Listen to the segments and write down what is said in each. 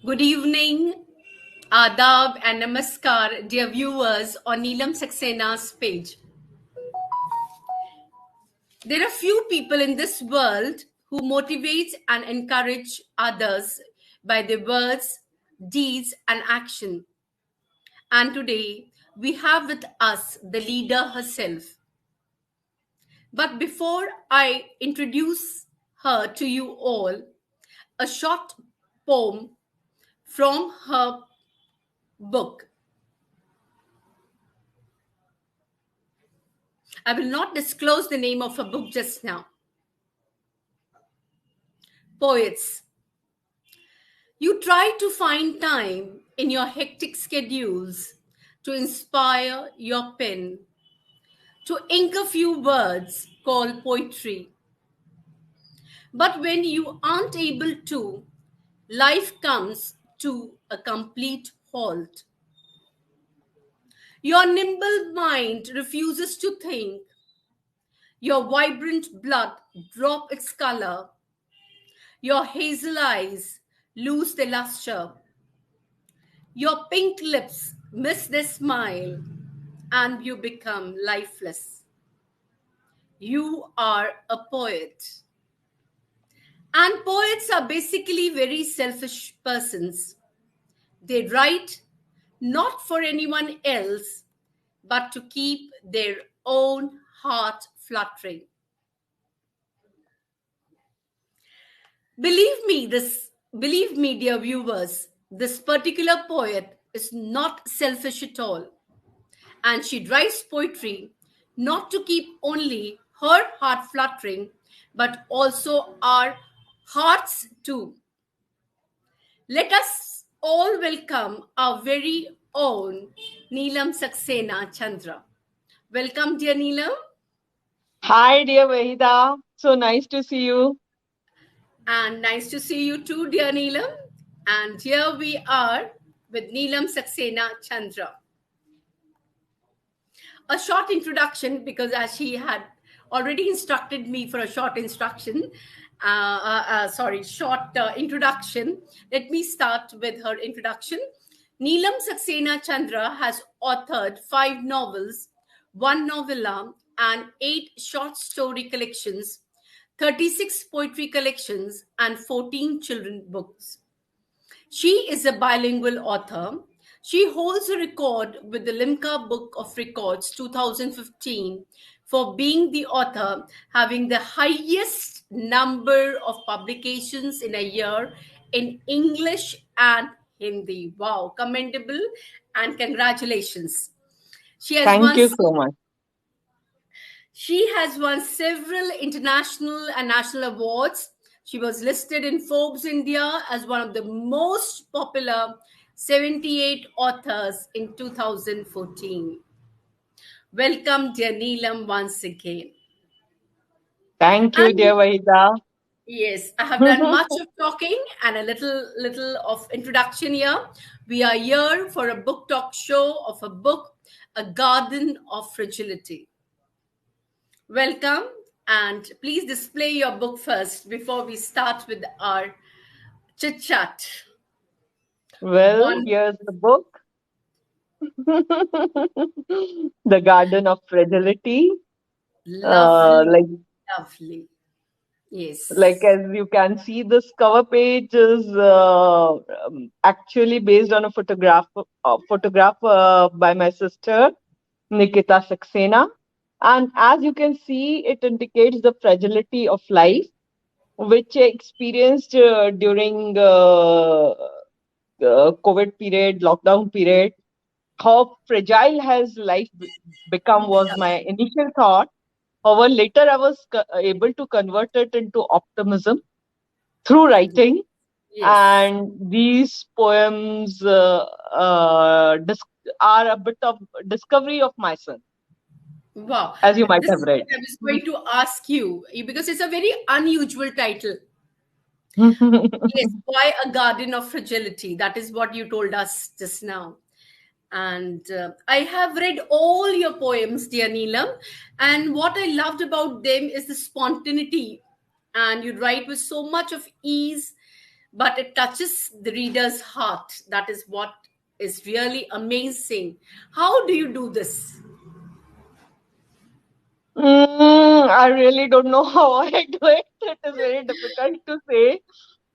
Good evening, Adab and Namaskar, dear viewers on Neelam Saxena's page. There are few people in this world who motivate and encourage others by their words, deeds, and action. And today we have with us the leader herself. But before I introduce her to you all, a short poem from her book. I will not disclose the name of her book just now. Poets, you try to find time in your hectic schedules to inspire your pen, to ink a few words called poetry. But when you aren't able to, life comes to a complete halt. Your nimble mind refuses to think. Your vibrant blood drop its color. Your hazel eyes lose their luster. Your pink lips miss their smile and you become lifeless. You are a poet. And poets are basically very selfish persons. They write not for anyone else, but to keep their own heart fluttering. Believe me, dear viewers, this particular poet is not selfish at all. And she writes poetry not to keep only her heart fluttering, but also our hearts too. Let us all welcome our very own Neelam Saxena Chandra. Welcome, dear Neelam. Hi, dear Waheeda. So nice to see you. And nice to see you too, dear Neelam. And here we are with Neelam Saxena Chandra. A short introduction, because as she had already instructed me for a short instruction, short introduction. Let me start with her introduction. Neelam Saxena Chandra has authored 5 novels, 1 novella, and 8 short story collections, 36 poetry collections, and 14 children books. She is a bilingual author. She holds a record with the Limca Book of Records 2015 for being the author having the highest number of publications in a year in English and Hindi. Wow, commendable and congratulations. She has Thank won you so much. she has won several international and national awards. She was listed in Forbes India as one of the most popular 78 authors in 2014. Welcome, dear Neelam, once again. Thank you, And dear Waheeda. yes, I have done much of talking and a little of introduction here. We are here for a book talk show of a book, A Garden of Fragility. Welcome, and please display your book first before we start with our chit chat. Well, One here's the book, The Garden of Fragility. lovely, Like, lovely. like Yes. as you can see, this cover page is actually based on a photograph by my sister, Nikita Saxena. And as you can see, it indicates the fragility of life which I experienced during COVID period, lockdown period. How fragile has life become was my initial thought. However, later I was able to convert it into optimism through writing. Yes. And these poems are a bit of discovery of myself, Wow. as you might This have is read. what I was going to ask you because it's a very unusual title. Yes. Why a garden of fragility? That is what you told us just now. And I have read all your poems, dear Neelam. And what I loved about them is the spontaneity. And you write with so much of ease, but it touches the reader's heart. That is what is really amazing. How do you do this? I really don't know how I do it. It is very difficult to say.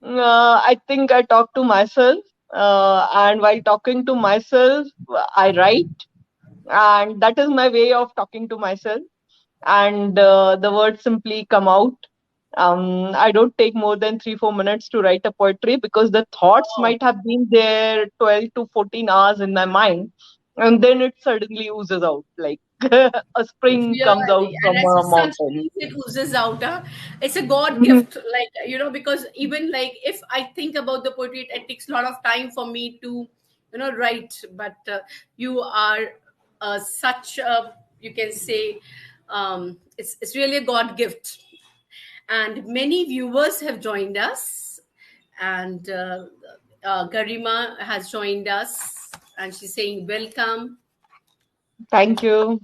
I think I talk to myself, and while talking to myself, I write, and that is my way of talking to myself. And the words simply come out. I don't take more than 3 4 minutes to write a poetry because the thoughts Wow. might have been there 12 to 14 hours in my mind, and then it suddenly oozes out like a spring comes out Really, from and as a a mountain. sunshine, it oozes out. Huh? It's a God Mhm. gift, because even like if I think about the poetry, it takes a lot of time for me to, write. But you are such a, you can say, it's really a God gift. And many viewers have joined us, and Garima has joined us, and she's saying welcome. Thank you.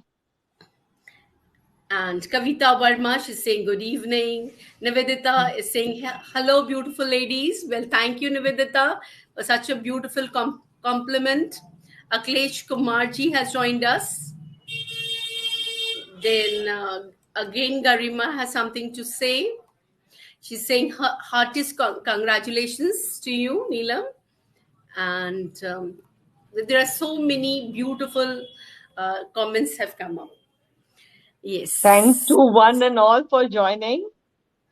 And Kavita Verma, she's saying good evening. Nivedita is saying hello, beautiful ladies. Well, thank you, Nivedita, for such a beautiful compliment. Aklesh Kumarji has joined us. Then again, Garima has something to say. She's saying heartiest congratulations to you, Neelam. And there are so many beautiful comments have come up. Thanks to Yes. one and all for joining.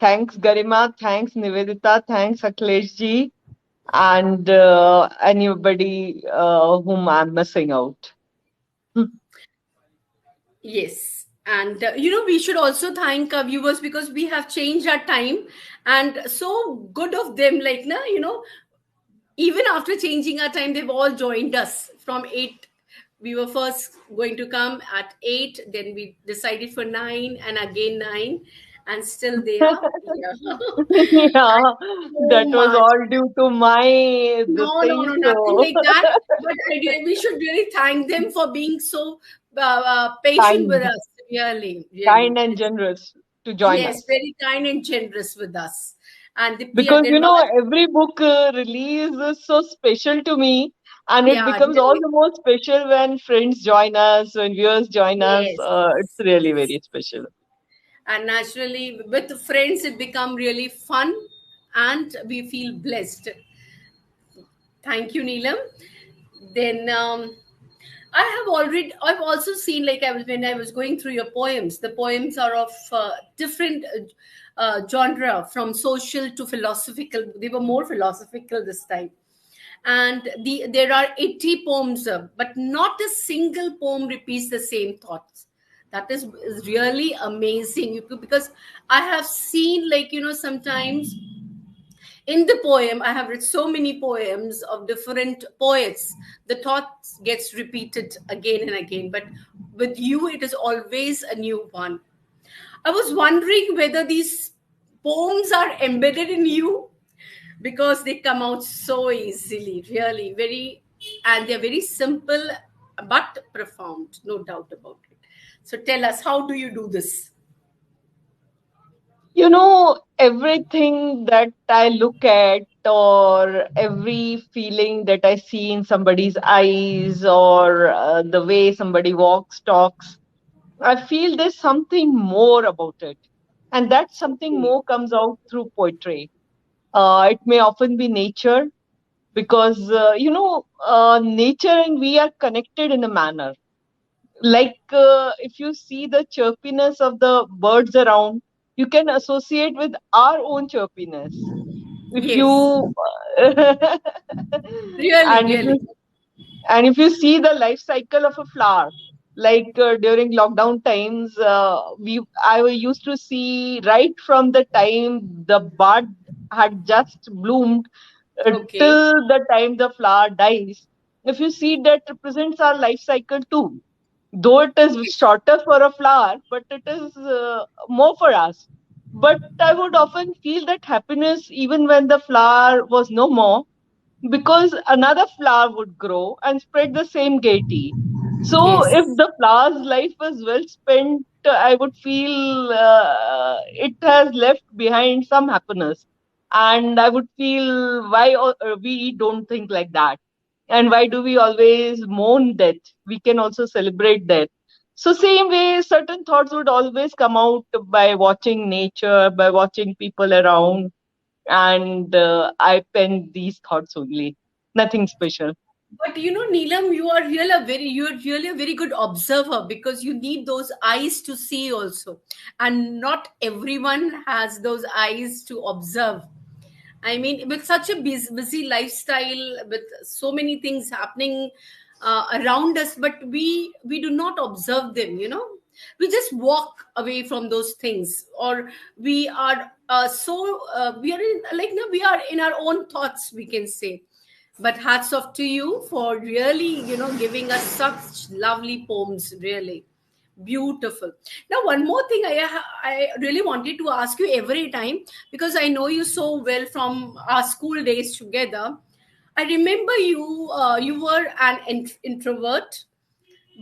Thanks, Garima. Thanks, Nivedita. Thanks, Akhilesh ji. And anybody whom I'm missing out. Yes. And we should also thank our viewers because we have changed our time, and so good of them. Like, even after changing our time, they've all joined us from 8. We were first going to come at 8, then we decided for 9, and again 9, and still they are here. Yeah, So that was much. all due to my this No, no, thing. no, nothing So like that. But we should really thank them for being so patient with kind, us. Really, really. kind and generous to join Yes, us. very kind and generous with us. And Dipti Because Agarwal, every book release is so special to me, and it yeah, becomes all really. the more special when friends join us, when viewers join us. Yes, It's really yes. very special. And naturally, with friends, it become really fun, and we feel blessed. Thank you, Neelam. Then I've also seen, like, when I was going through your poems, the poems are of different genre, from social to philosophical. They were more philosophical this time. And there are 80 poems, but not a single poem repeats the same thoughts. That is really amazing. Because I have seen, like, sometimes in the poem, I have read so many poems of different poets. The thoughts gets repeated again and again, but with you it is always a new one. I was wondering whether these poems are embedded in you, because they come out so easily, really very, and they're very simple but profound, no doubt about it. So tell us, how do you do this? Everything that I look at, or every feeling that I see in somebody's eyes, or the way somebody walks, talks, I feel there's something more about it. And that something Okay. more comes out through poetry. It may often be nature, because, nature and we are connected in a manner. Like, if you see the chirpiness of the birds around, you can associate with our own chirpiness. If Yes, you really, and if really. you and if you see the life cycle of a flower, like during lockdown times, I used to see right from the time the bud had just bloomed Okay. till the time the flower dies. If you see, that represents our life cycle too, though it is Yes. shorter for a flower, but it is more for us. But I would often feel that happiness even when the flower was no more, because another flower would grow and spread the same gaiety. So if Yes. the flower's life was well spent, I would feel it has left behind some happiness. And I would feel, why we don't think like that? And why do we always mourn death? We can also celebrate death. So same way, certain thoughts would always come out by watching nature, by watching people around, and I pen these thoughts only. Nothing special. But Neelam, you're really a very good observer, because you need those eyes to see also, and not everyone has those eyes to observe. I mean, with such a busy lifestyle, with so many things happening around us, but we do not observe them. We just walk away from those things, or we are we are in, like, no, we are in our own thoughts, we can say. But hats off to you for really, giving us such lovely poems. Really beautiful. Now, one more thing I really wanted to ask you every time, because I know you so well from our school days together. I remember you were an introvert,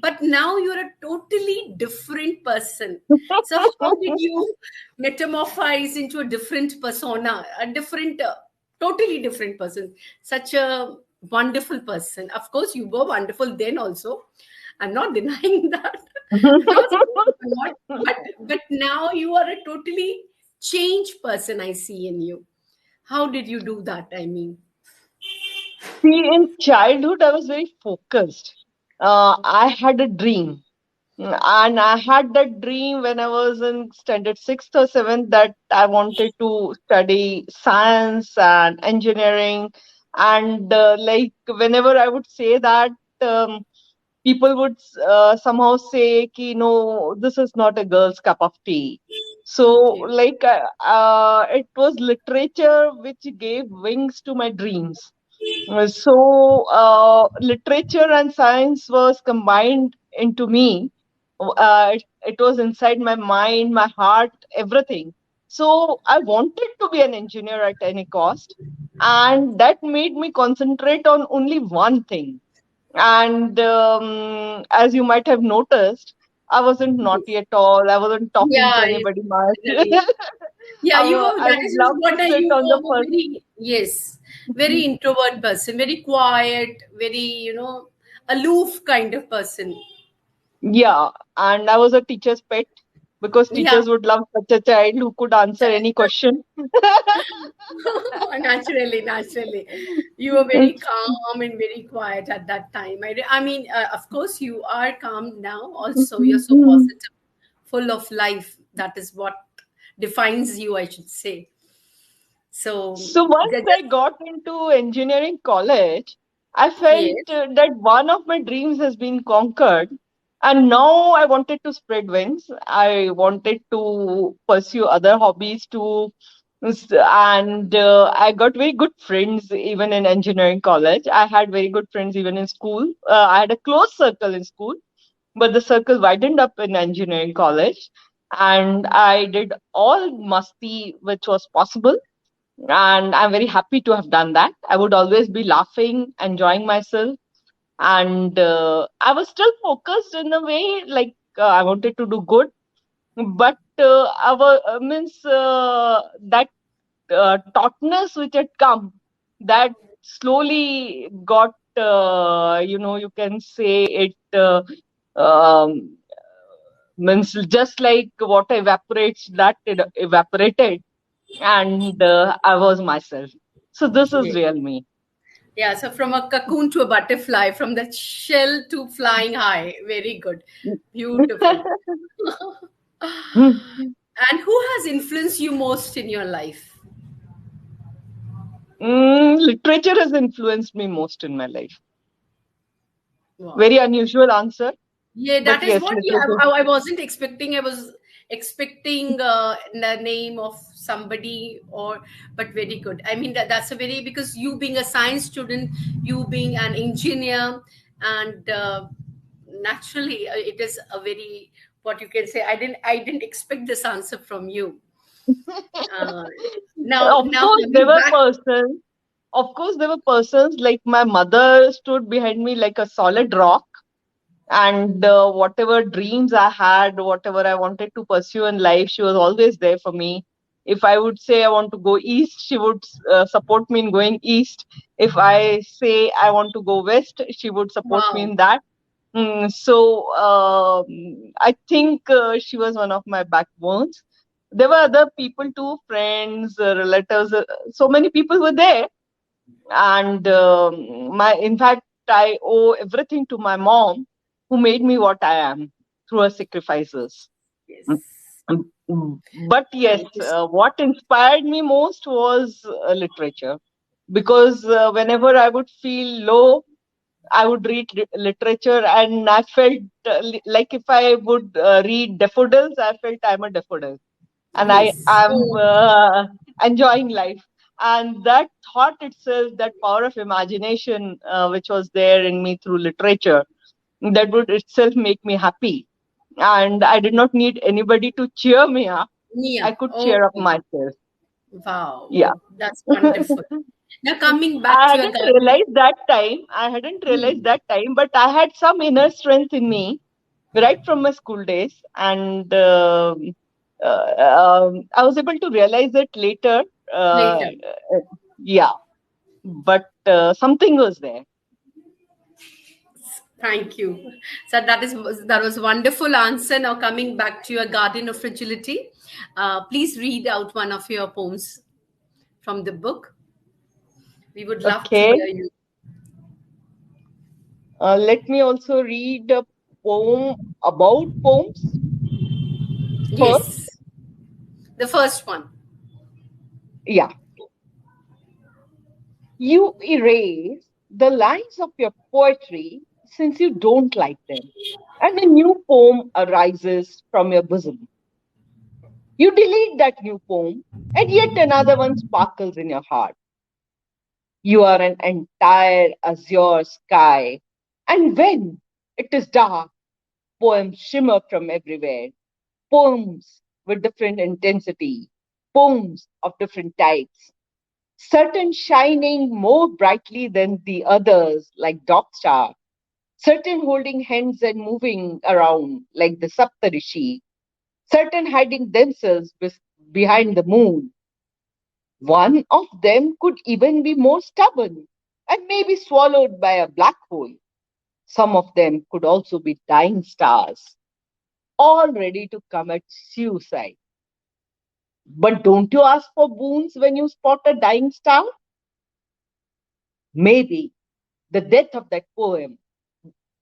but now you're a totally different person. So how did you metamorphose into a different persona, a different totally different person, such a wonderful person? Of course you were wonderful then also, I'm not denying that. Not saying you're not, but now you are a totally changed person, I see in you. How did you do that, I mean? See, in childhood, I was very focused. I had a dream. And I had that dream when I was in standard sixth or seventh, that I wanted to study science and engineering. And like, whenever I would say that, um, people would somehow say, ki, no, this is not a girl's cup of tea. So, Okay. like, it was literature which gave wings to my dreams. Literature and science was combined into me. It was inside my mind, my heart, everything. So I wanted to be an engineer at any cost, and that made me concentrate on only one thing. And as you might have noticed, I wasn't naughty at all. I wasn't talking to Yeah, yes, anybody much. definitely. Yeah, I that would is love what to sit you on the were, first. very, yes, very introvert person, very quiet, very, aloof kind of person. Yeah, and I was a teacher's pet because Yeah, teachers would love such a child who could answer any question. naturally, naturally. You were very calm and very quiet at that time. I mean, of course, you are calm now also. You're so positive, full of life. That is what defines you, I should say. So, So once I just, got into engineering college, I felt yes, that one of my dreams has been conquered. And now I wanted to spread wings. I wanted to pursue other hobbies too. And I got very good friends even in engineering college. I had very good friends even in school. I had a close circle in school, but the circle widened up in engineering college. And I did all musty which was possible, and I'm very happy to have done that. I would always be laughing, enjoying myself, and I was still focused in a way, like I wanted to do good, but our means that tautness which had come, that slowly got, you can say it, um, means just like water evaporates, that it evaporated, and I was myself. So this is yes. real me. Yeah, so from a cocoon to a butterfly, from the shell to flying high. Very good. Beautiful. And who has influenced you most in your life? Literature has influenced me most in my life. Wow. Very unusual answer, Yeah, but that is yes, what, yeah, literature. I wasn't expecting. I was expecting the name of somebody, or, but very good. I mean, that's a very, because you being a science student, you being an engineer, and naturally, it is a very, what you can say. I didn't expect this answer from you. Uh, now, Of now course, there coming were back. persons. Of course, there were persons like my mother stood behind me like a solid rock, and whatever dreams I had, whatever I wanted to pursue in life, she was always there for me. If I would say I want to go east, she would support me in going east. If I say I want to go west, she would support me Wow. in that. So I think she was one of my backbones. There were other people too, friends, relatives. So many people were there, and my in fact I owe everything to my mom, who made me what I am through her sacrifices. Yes. But yes, Thank you. what inspired me most was literature, because whenever I would feel low, I would read literature, and I felt like if I would read daffodils, I felt I'm a daffodil, and I Yes. am So enjoying life. And that thought itself, that power of imagination, which was there in me through literature, that would itself make me happy. And I did not need anybody to cheer me up. I Mia. could cheer up Okay. myself. Wow. Yeah. That's wonderful. Now coming back I to your hadn't garden. realized that time. I hadn't realized Hmm. that time, but I had some inner strength in me right from my school days, and I was able to realize it later. Later. Yeah, but something was there. Thank you. So that was wonderful answer. Now coming back to your Garden of Fragility, please read out one of your poems from the book. We would love to Okay, hear you. let me also read a poem about poems first. Yes, the first one. Yeah, you erase the lines of your poetry since you don't like them, and a new poem arises from your bosom. You delete that new poem, and yet another one sparkles in your heart. You are an entire azure sky. And when it is dark, poems shimmer from everywhere. Poems with different intensity, poems of different types, certain shining more brightly than the others, like dog star, certain holding hands and moving around, like the Saptarishi, certain hiding themselves behind the moon. One of them could even be more stubborn and maybe swallowed by a black hole. Some of them could also be dying stars, all ready to commit suicide. But don't you ask for boons when you spot a dying star? Maybe the death of that poem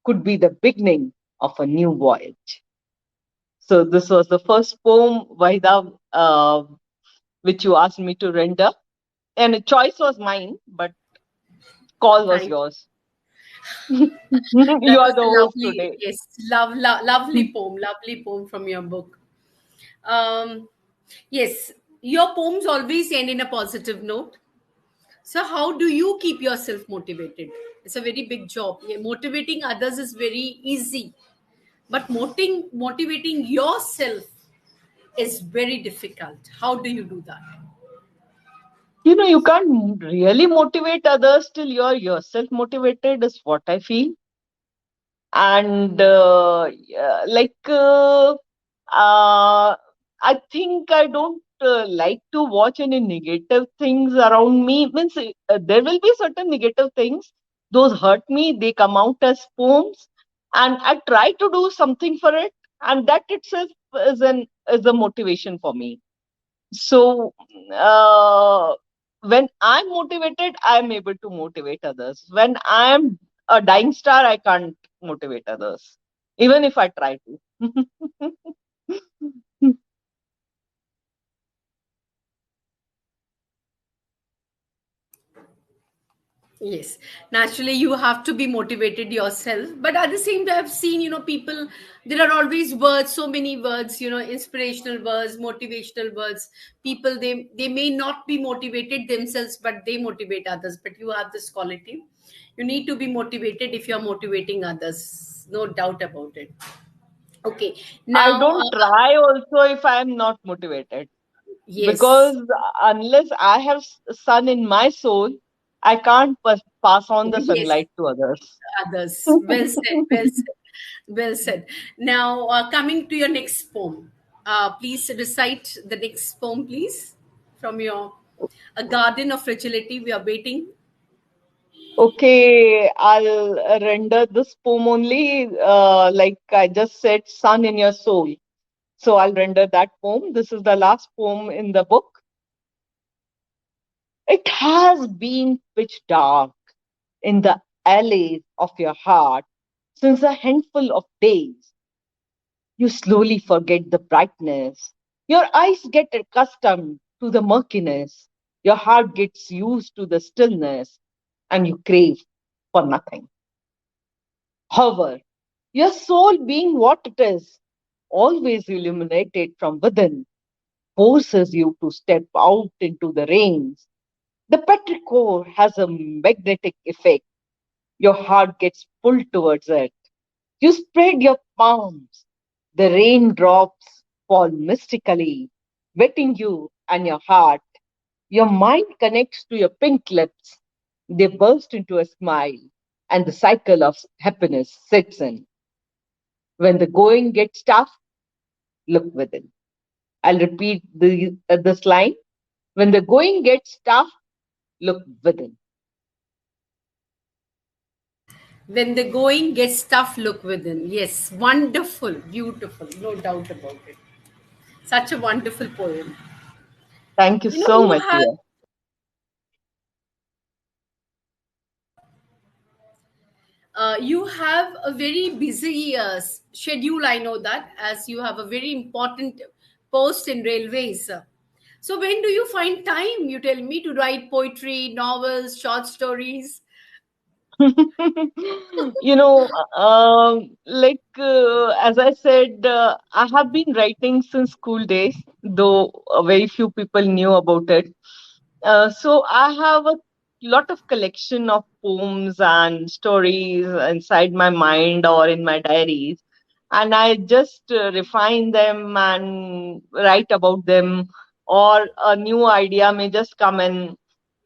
could be the beginning of a new voyage. So, this was the first poem, Waheeda, which you asked me to render. And the choice was mine, but call was Thank. yours. That You are was the a host lovely, today. yes, lovely poem from your book. Um, yes, your poems always end in a positive note. So, how do you keep yourself motivated? It's a very big job. Yeah, motivating others is very easy, but motivating yourself is very difficult. How do you do that? You can't really motivate others till you're yourself motivated, is what I feel. And yeah, uh, I think I don't like to watch any negative things around me. Means there will be certain negative things, those hurt me, they come out as poems, and I try to do something for it, and that itself is a motivation for me. So uh, when I'm motivated, I'm able to motivate others. When I'm a dying star, I can't motivate others, even if I try to. Yes, naturally, you have to be motivated yourself. But at the same time, I've seen, people, there are always words, so many words, inspirational words, motivational words. People, they may not be motivated themselves, but they motivate others. But you have this quality. You need to be motivated if you're motivating others. No doubt about it. Okay. I Now, don't try also if I am not motivated, yes, because unless I have sun in my soul, I can't pass on the yes, sunlight to others. others. Well said, well said, well said. Now, coming to your next poem. Please recite the next poem, please, from your A Garden of Fragility. We are waiting. Okay, I'll render this poem only, like I just said, sun in your soul. So I'll render that poem. This is the last poem in the book. It has been pitch dark in the alleys of your heart since a handful of days. You slowly forget the brightness. Your eyes get accustomed to the murkiness. Your heart gets used to the stillness, and you crave for nothing. However, your soul, being what it is, always illuminated from within, forces you to step out into the rains. The petrichor has a magnetic effect. Your heart gets pulled towards it. You spread your palms. The raindrops fall mystically, wetting you and your heart. Your mind connects to your pink lips. They burst into a smile, and the cycle of happiness sets in. When the going gets tough, look within. I'll repeat this line. When the going gets tough, look within. When the going gets tough, look within. Yes, wonderful, beautiful, no doubt about it. Such a wonderful poem. Thank you You know, so you much, have dear. you have a very busy schedule. I know that, as you have a very important post in railways. So when do you find time? You tell me, to write poetry, novels, short stories. As I said, I have been writing since school days, though very few people knew about it. So I have a lot of collection of poems and stories inside my mind or in my diaries, and I just refine them and write about them, or a new idea may just come in.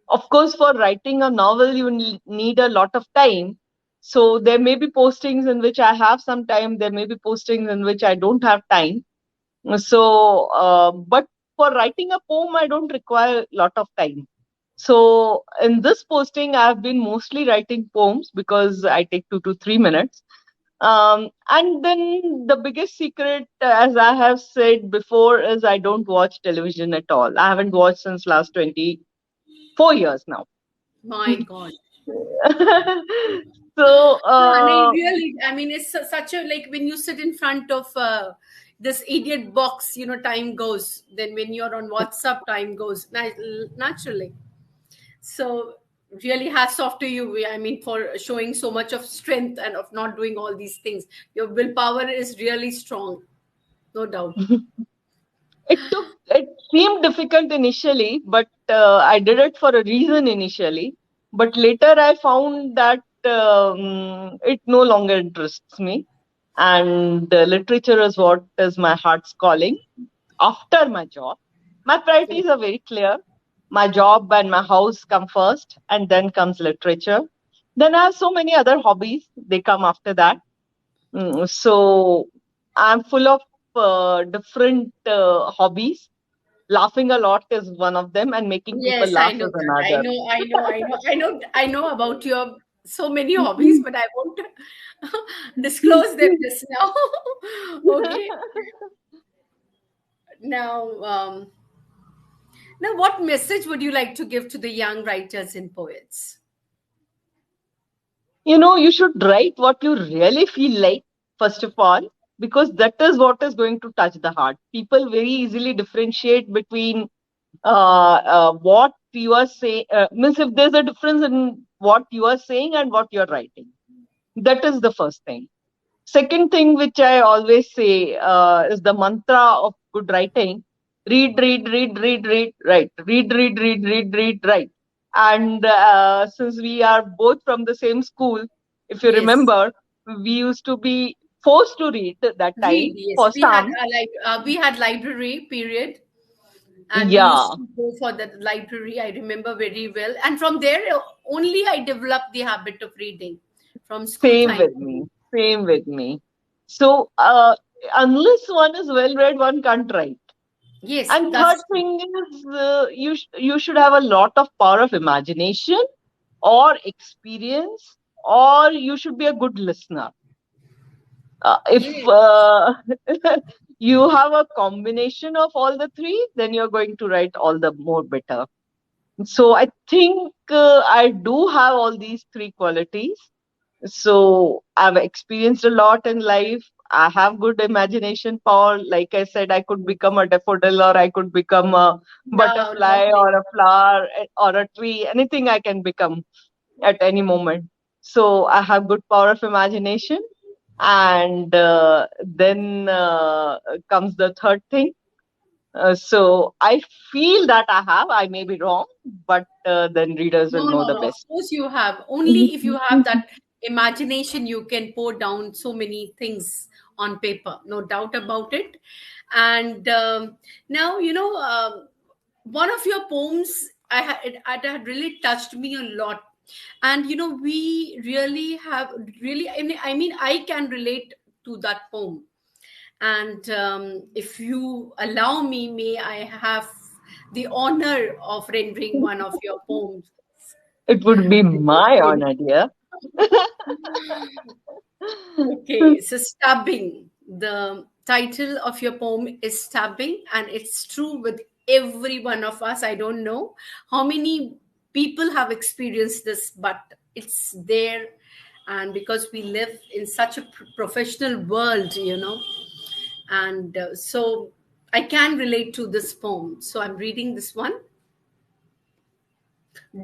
Of course, for writing a novel, you need a lot of time. So there may be postings in which I have some time. There may be postings in which I don't have time. But for writing a poem, I don't require a lot of time. So in this posting, I have been mostly writing poems because I take 2 to 3 minutes. And then the biggest secret, as I have said before, is I don't watch television at all. I haven't watched since last 24 years now. My God. So, Yeah, and I really, I mean, it's such a, like, when you sit in front of this idiot box, time goes. Then when you're on WhatsApp, time goes naturally. So really hats off to you. I mean, for showing so much of strength and of not doing all these things. Your willpower is really strong, no doubt. it seemed difficult initially, but I did it for a reason initially. But later I found that it no longer interests me. And literature is what is my heart's calling after my job. My priorities are very clear. My job and my house come first, and then comes literature. Then I have so many other hobbies, they come after that. So I'm full of different hobbies. Laughing a lot is one of them, and making people Yes, I laugh know is that. I another. know, I know, I know, I know, I know about your so many hobbies, but I won't disclose them just now. Okay. Now, what message would you like to give to the young writers and poets? You should write what you really feel like, first of all, because that is what is going to touch the heart. People very easily differentiate between what you are saying, means if there's a difference in what you are saying and what you're writing. That is the first thing. Second thing, which I always say, is the mantra of good writing: read, read, read, read, read, write. Read, read, read, read, read, write. And since we are both from the same school, if you Yes. remember, we used to be forced to read at that time Read, yes. for some. We had library period, and we used Yeah, to go for the library. I remember very well, and from there only I developed the habit of reading from school same time. with me. Same with me. So, unless one is well read, one can't write. Yes, And third that's true. thing is you should have a lot of power of imagination or experience, or you should be a good listener. If Yes. you have a combination of all the three, then you're going to write all the more better. So I think I do have all these three qualities. So I've experienced a lot in life. I have good imagination power. Like I said, I could become a daffodil, or I could become a Yeah, butterfly or lovely. a flower or a tree. Anything I can become at any moment. So I have good power of imagination. And then comes the third thing. So I feel that I may be wrong, but then readers will No, know no, the no. Of best. course, you have. Only if you have that imagination, you can pour down so many things on paper. No doubt about it. And now, one of your poems, it had really touched me a lot. And we really have really. I mean, I can relate to that poem. And if you allow me, may I have the honor of rendering one of your poems? It would be Is my it honor, dear. okay? So, stabbing. The title of your poem is Stabbing, and it's true with every one of us. I don't know how many people have experienced this, but it's there. And because we live in such a professional world, and so I can relate to this poem. So I'm reading this one.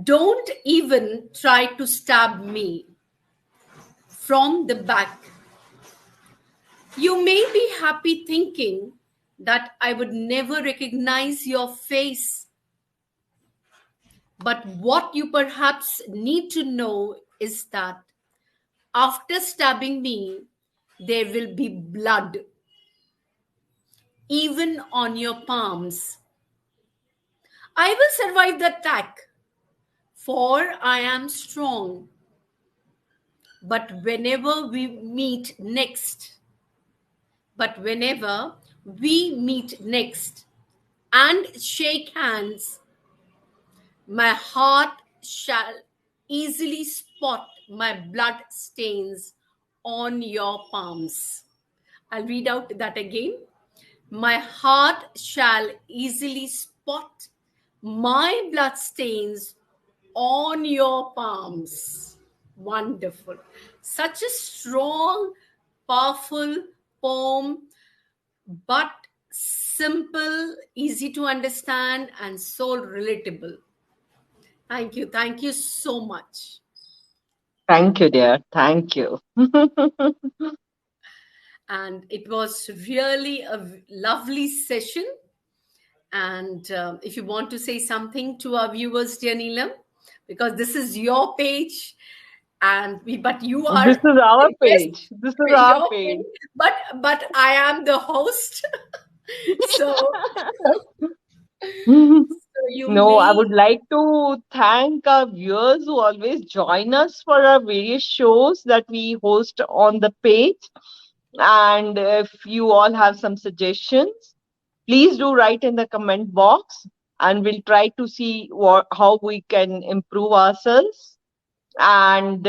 Don't even try to stab me from the back. You may be happy thinking that I would never recognize your face, but what you perhaps need to know is that after stabbing me, there will be blood, even on your palms. I will survive the attack, for I am strong. But whenever we meet next and shake hands, my heart shall easily spot my blood stains on your palms. I'll read out that again. My heart shall easily spot my blood stains on your palms. Wonderful. Such a strong, powerful poem, but simple, easy to understand, and so relatable. Thank you. Thank you so much. Thank you, dear. Thank you. And it was really a lovely session. And if you want to say something to our viewers, dear Neelam, because this is your page, but you are This is our the guest, page. This is our your page. page, but I am the host. so, so you No, I may. would like to thank our viewers who always join us for our various shows that we host on the page. And if you all have some suggestions, please do write in the comment box, and we'll try to see how we can improve ourselves. And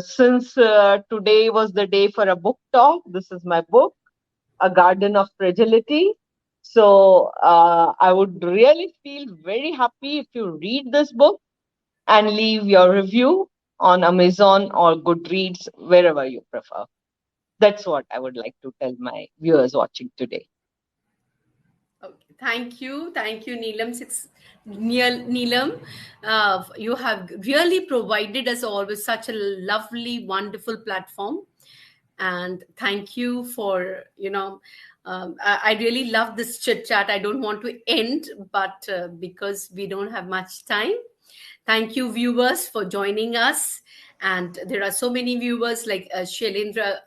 since today was the day for a book talk, this is my book, A Garden of Fragility. So I would really feel very happy if you read this book and leave your review on Amazon or Goodreads, wherever you prefer. That's what I would like to tell my viewers watching today. Okay, thank you, Neelam. You have really provided us all with such a lovely, wonderful platform, and thank you for I really love this chit chat. I don't want to end, but because we don't have much time. Thank you, viewers, for joining us. And there are so many viewers like Shailendra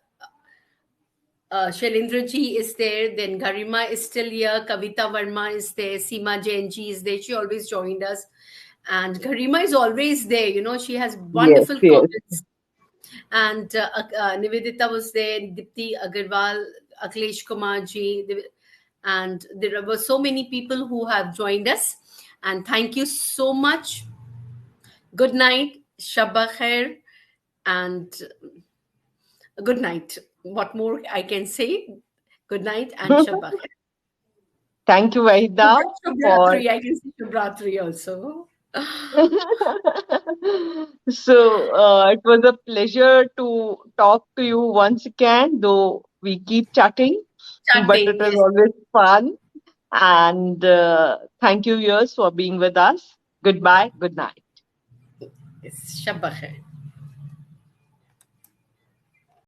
ji is there, then Garima is still here, Kavita Verma is there, Seema Jain ji is there. She always joined us. And Garima is always there, she has Yes, wonderful yes. comments. and Nivedita was there, Dipti Agarwal, Akhilesh Kumar ji, and there were so many people who have joined us. And thank you so much. Good night, Shabba Khair, and good night. What more I can say? Good night and Shabba Khair. Thank you, Wahida, for Shubhratri, I can say Shubhratri also. so it was a pleasure to talk to you once again, though we keep chatting, but it Chatting, was yes. always fun. And thank you, yours, for being with us. Goodbye. Good night. Yes. Shabba Khair.